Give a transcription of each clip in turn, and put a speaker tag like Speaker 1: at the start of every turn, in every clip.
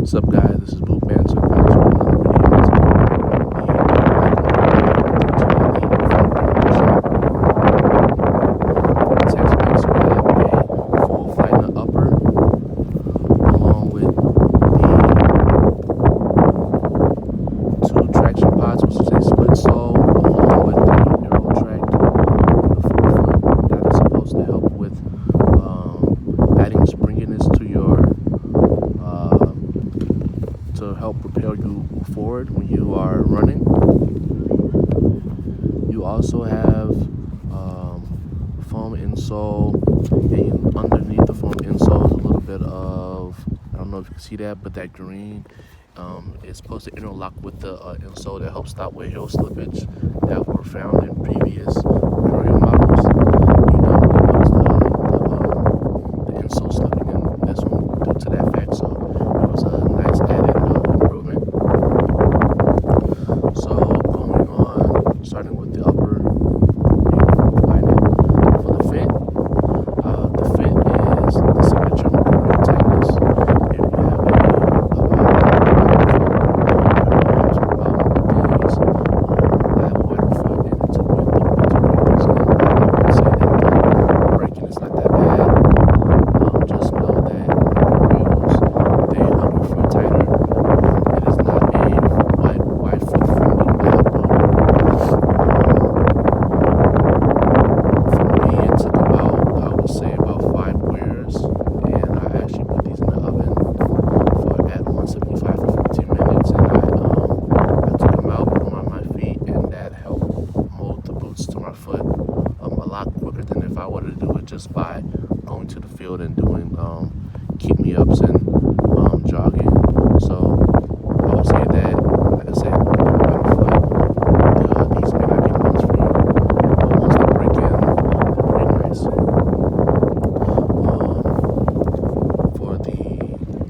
Speaker 1: What's up, guys? This is Boot Banter. Back with another video today. The full fighter upper, along with the two traction pods, which is a split sole, along with the Aero track in the forefoot. That is supposed to help with adding springiness to your to help propel you forward when you are running. You also have foam insole, and underneath the foam insole is a little bit of, I don't know if you can see that, but that green is supposed to interlock with the insole that helps stop with heel slippage that were found in previous Mercurial models. You don't notice the insole slipping in this one due to that fact, so it was a nice added improvement. So going on, starting with the upper, for the fit. The fit is the signature Mercurial tightness. If you have a wider foot, and it took me a little bit to break those in. I would say that the breaking is not that bad. Just know that Mercurials, they hug your feet tighter. It is not a wide foot friendly boot. For me, it took about, I would say, about 5 wears, and I actually put these in the oven for at 175 for 15 minutes, and I took them out, put them on my feet, and that helped mold the boots to my foot a lot quicker than if I were to do it just by going to the field and doing keep me ups and jogging. So I would say that, like I said, these may not be the ones for you, but once they break in, they're pretty nice. For the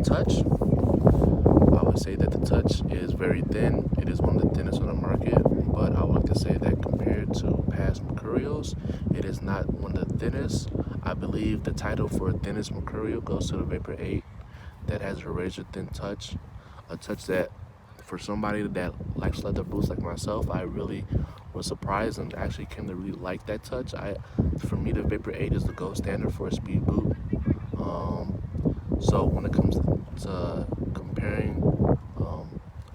Speaker 1: touch, I would say that the touch is very thin. It is one of the thinnest on the market, but I would like to say that compared to past Mercurials, it is not one of the thinnest. I believe the title for thinnest Mercurial goes to the Vapor 8 that has a razor thin touch, a touch that for somebody that likes leather boots like myself, I really was surprised and actually came to really like that touch. For me, the Vapor 8 is the gold standard for a speed boot. So when it comes to comparing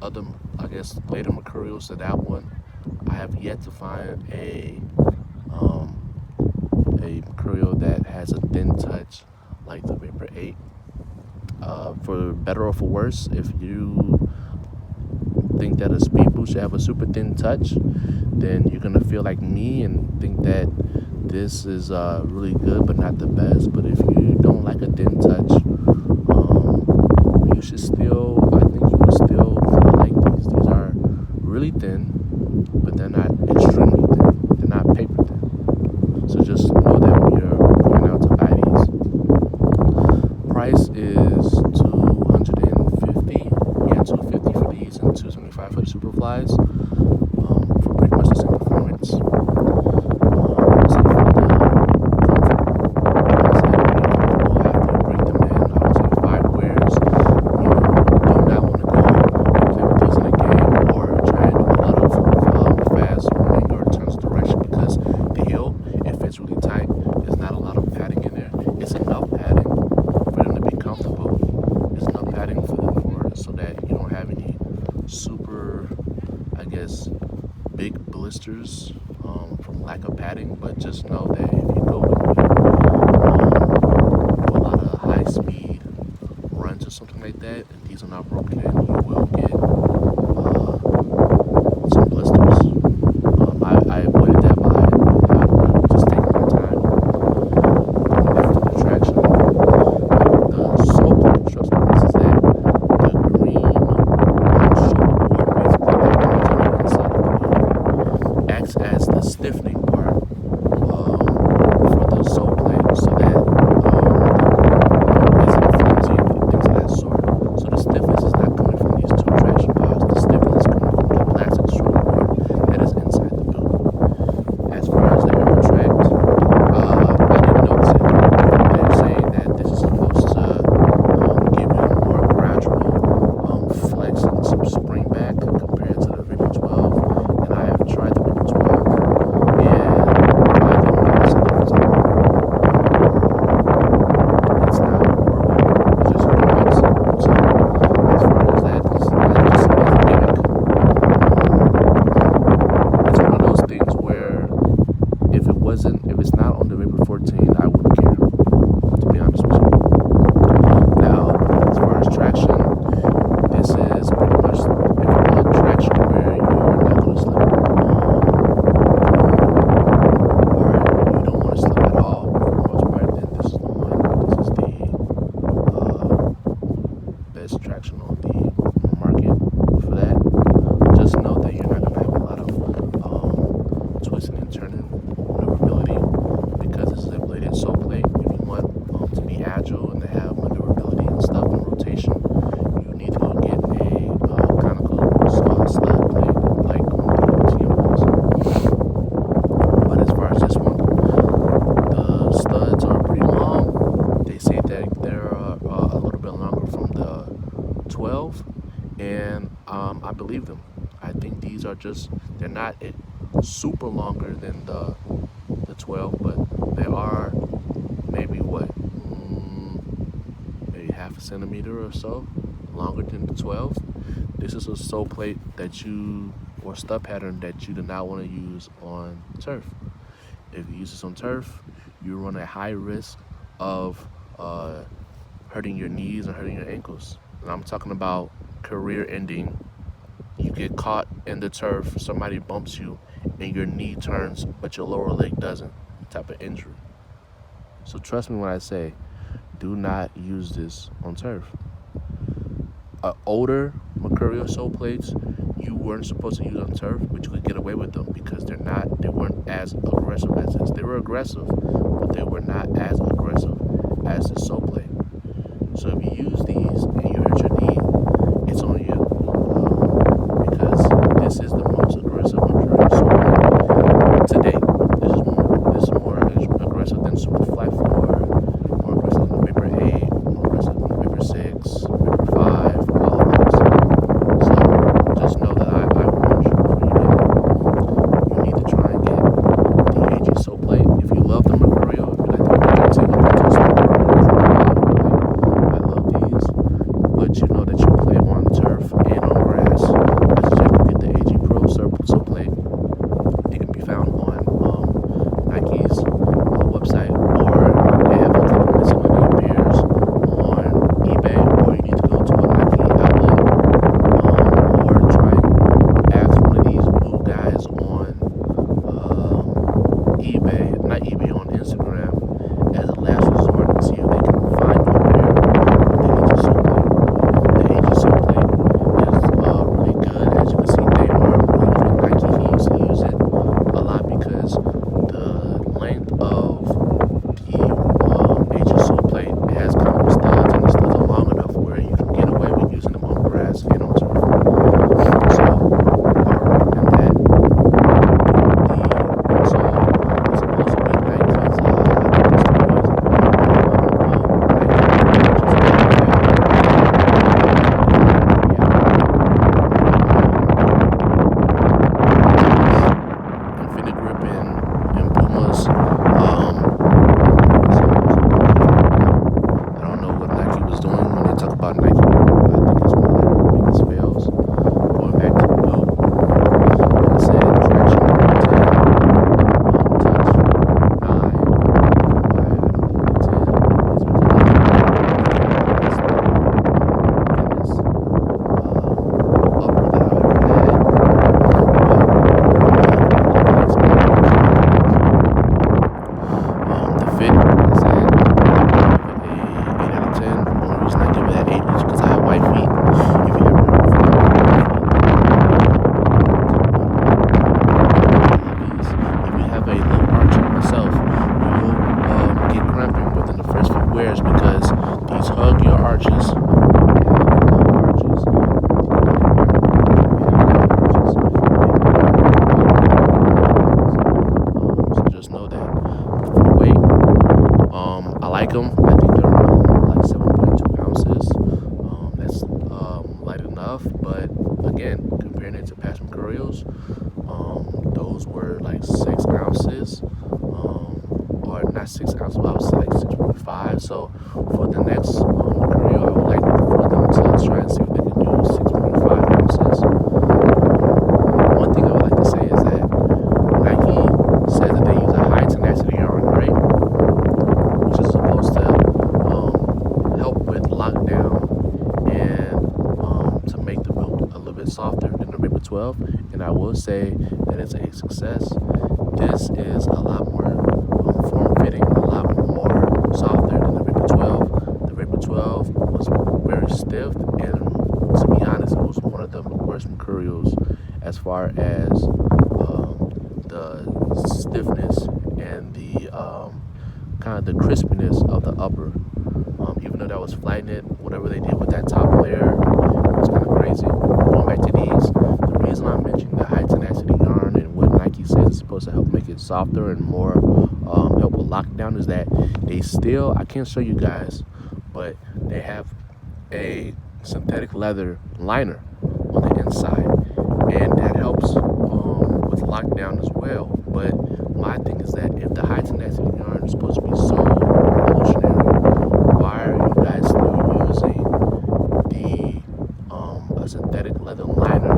Speaker 1: other, I guess, later Mercurials to that one, I have yet to find a Mercurial that has a thin touch like the Vapor 8. For better or for worse, if you think that a speed boot should have a super thin touch, then you're gonna feel like me and think that this is really good but not the best. But if you don't like a thin touch, you should still, I think you will still kind of like these. These are really thin, but they're not extremely thin. They're not paper thin. So just know that when you're going out to buy these. Price is $250. Yeah, $250 for these and $275 for the Superflies. For pretty much the same performance. So for the comfort, I would say pretty comfortable after you break them in. I would say 5 wears. You do not want to go and play with these in a game or try and do a lot of fast running or turns of direction, because the heel, it fits really tight. There's not a lot of padding in there. It's enough padding for them to be comfortable. It's enough padding for them so that you don't have any super, I guess, big blisters from lack of padding. But just know that if you go into do a lot of high speed runs or something like that, and these are not broken in, you will get some blisters. I avoided that by just taking my time. Going back to the traction, the sole plate construction, this is that the green shoulder board, basically, that runs on the inside of the boot, acts as the stiffening part for the sole plate, so that it isn't flimsy and things of that sort. So the stiffness is not coming from these two highest traction on the market for that. Just know that you're not gonna have a lot of twisting and turning maneuverability because this is a bladed sole plate. If you want to be agile and to have maneuverability and stuff in rotation, you need to go get a conical slot plate like on the TMOs. But as far as this one, the studs are pretty long. They say that they're a little bit longer from the 12, and I believe them. I think these are they're not super longer than the 12, but they are maybe maybe half a centimeter or so longer than the 12. This is a sole plate or stud pattern that you do not want to use on turf. If you use this on turf, you run a high risk of hurting your knees and hurting your ankles. And I'm talking about career ending. You get caught in the turf, somebody bumps you, and your knee turns, but your lower leg doesn't. Type of injury. So trust me when I say, do not use this on turf. Older Mercurial sole plates, you weren't supposed to use on turf, but you could get away with them because they weren't as aggressive as this. They were aggressive, but they were not as aggressive as the sole plate. So if you use these and you hurt your knee, it's on you. Because this is the most aggressive Mercurial sole plate to date. This is more aggressive than super flat floor, more aggressive than Vapor 8, more aggressive than Vapor 6, Vapor 5, all of those. So just know that I warned you before you get it. You need to try and get the AG sole plate. If you love the Mercurial, if you like the Mercurial, take a look into some I love these, but you know that you play on turf and on grass. I suggest you get the AG Pro sole plate. It can be found on Nike's website, or they have a couple miscellaneous pairs on eBay, or you need to go to a Nike outlet, or try and ask one of these boot guys on eBay, not eBay, on Instagram as a last resort and see if they can find you a pair with the AG sole plate. The AG sole plate is really good. As you can see, Neymar, who used Nike, he used to use it a lot because the length of the AG sole plate, it has conical studs, and the studs are long enough where you can get away with using them on grass and on turf. So I would recommend that. The Insole is supposed to be Nike's, I think they're still using Nike Infinite Grip and Pumas. I don't know what Nike was doing when they talk about Nike Grip. I think it's one of their biggest fails. Going back to the boot, like I said, traction 10, touch 9. Reason why I don't give it a 10 is because this upper that I've ever had. The fit, like I said, I give it a 8 out of 10. The only reason I give it an 8 is because I have white feet. If you have normal feet, if you have a low arch like myself, you will get cramping within the first few wears because these hug your arches. If you have low arches, you can get cramping. If you have high arches, you can get cramping. So just know that. For the weight, I like them. I think they're around like 7.2 ounces. That's light enough, but again, comparing it to past Mercurials, those were like 6 ounces, or not 6 ounces, but I was like 6.5. So for the next Mercurial, I would like for them to try and see if they can do 6.5 ounces. One thing I would like to say is that Nike says that they use a high tenacity yarn, right? Which is supposed to help with lockdown and to make the boot a little bit softer than the Vapor 12. And I will say that it's a success. This is a lot more form-fitting, a lot more softer than the Vapor 12. The Vapor 12 was very stiff, and to be honest, it was one of the worst Mercurials as far as the stiffness and the kind of the crispiness of the upper. Even though that was Flyknit, whatever they did with that top layer was kind of crazy. Going back to these, the reason I mentioned the high tenacity yarn and what Nike says is supposed to help make it softer and more help with lockdown is that they still, I can't show you guys, but they have a synthetic leather liner on the inside, and that helps with lockdown as well. But my thing is that if the high tenacity yarn is supposed to be so revolutionary, why are you guys still using the a synthetic leather liner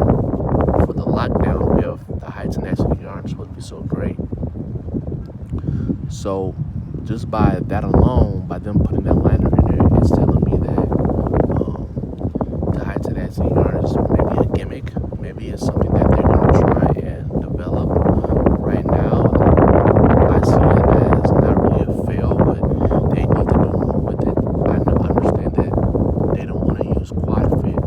Speaker 1: for the lockdown if the high tenacity yarn is supposed to be so great? So just by that alone, by them putting that liner in there, it's telling me that the high tenacity yarn is maybe a gimmick, maybe it's something that they're going to try and develop. Right now, I see it as not really a fail, but they need to do more with it. I understand that they don't want to use quad fit,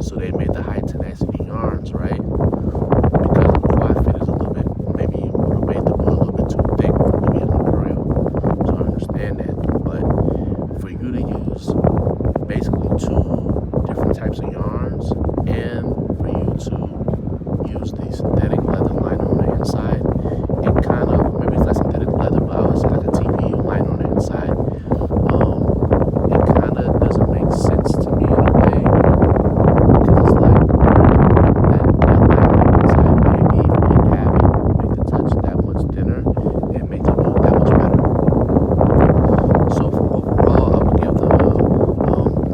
Speaker 1: so they made the high tenacity yarns, right? Because the quad fit is a little bit, maybe would have made the boot a little bit too thick for maybe a Mercurial. So I understand that. But for you to use basically two different types of yarns, and for you to use the synthetic leather liner on the inside, it kind of, maybe it's not synthetic leather, but I would say like a TPU liner on the inside. It kind of doesn't make sense to me in a way, because it's like that liner on the inside, maybe if you didn't have it, would make the touch that much thinner and make it look that much better. So for overall, I would give the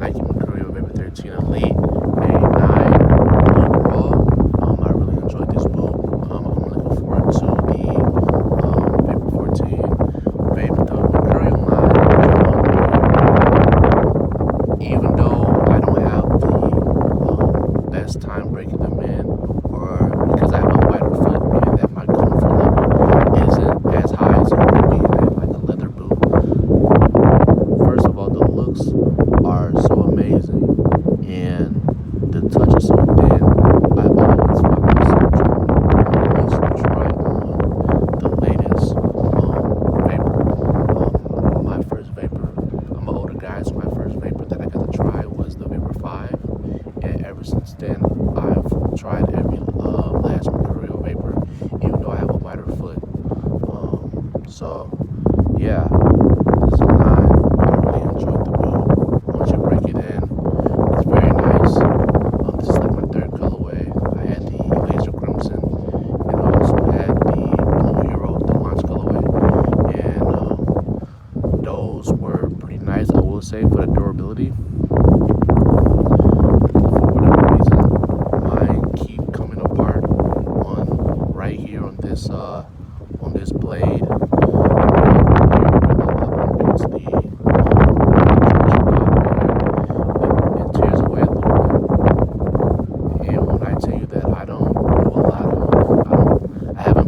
Speaker 1: Nike Mercurial Vapor 13 Elite a 9 overall. I really enjoyed this boot. I'm looking forward to the Vapor 14. The Mercurial line is one where, even though I don't have the best time breaking them in, or because I have a wider foot, meaning that my comfort level isn't as high as it would be in like a leather boot. First of all, the looks are so amazing, and the touch is so thin. I always find myself trying to at least try on the latest vapor. My first vapor, I'm an older guy, so my first vapor that I got to try was the Vapor 5, and ever since then, I've tried every last Mercurial vapor, even though I have a wider foot. So, yeah, this is a 9. I really enjoyed the boot. Once you break it in, it's very nice. This is like my third colorway. I had the Laser Crimson, and I also had the Blue Hero, the launch colorway. And those were pretty nice, I will say, for the durability. For whatever reason, mine keep coming apart on right here on this blade.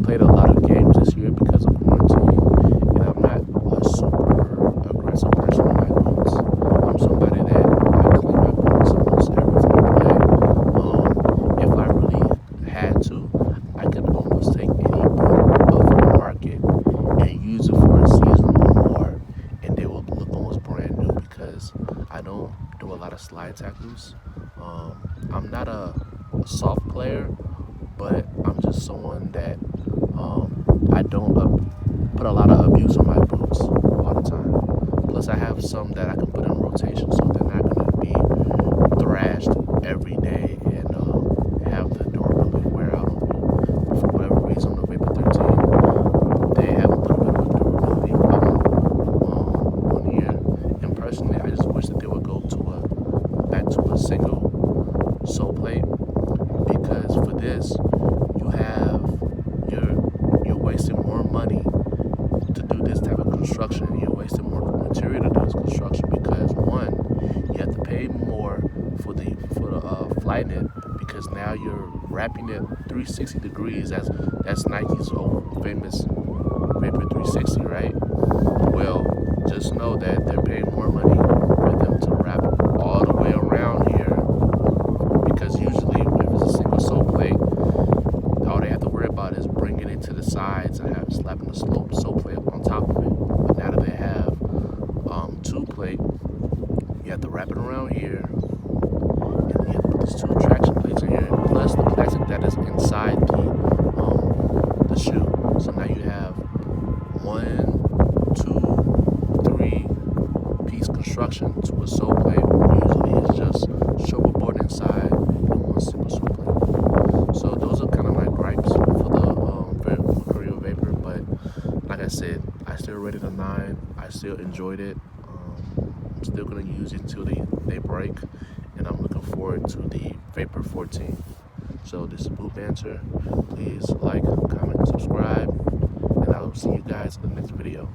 Speaker 1: Played a lot of games this year because of quarantine, and I'm not a super aggressive person with my boots. I'm somebody that I clean my boots almost every time I play. If I really had to, I could almost take any boot off the market and use it for a season or more, and they will look almost brand new because I don't do a lot of slide tackles. I'm not a soft player, but I'm just someone that I don't put a lot of abuse on my boots all the time. Plus, I have some that I can put in rotation, so they're not going to be thrashed every day and have the durability wear out on me. For whatever reason, the Vapor 13, they have a little bit of a durability problem on here. And personally, I just wish that they would go back to a single sole plate, because for this, you're wasting more money to do this type of construction, and you're wasting more material to do this construction, because one, you have to pay more for the Flyknit, because now you're wrapping it 360 degrees. That's Nike's old famous Vapor 360, right? Well, just know that they're paying more money for them to wrap all here. And you put these two traction plates in here, plus the plastic that is inside the shoe. So now you have 1, 2, 3 piece construction to a sole plate. Usually it's just shuffleboard inside and one simple sole plate. So those are kind of my gripes for the Mercurial Vapor. But like I said, I still rated a 9. I still enjoyed it. I'm still gonna use it until they break, and I'm looking forward to the Vapor 14. So this is Boot Banter. Please like, comment, and subscribe, and I will see you guys in the next video.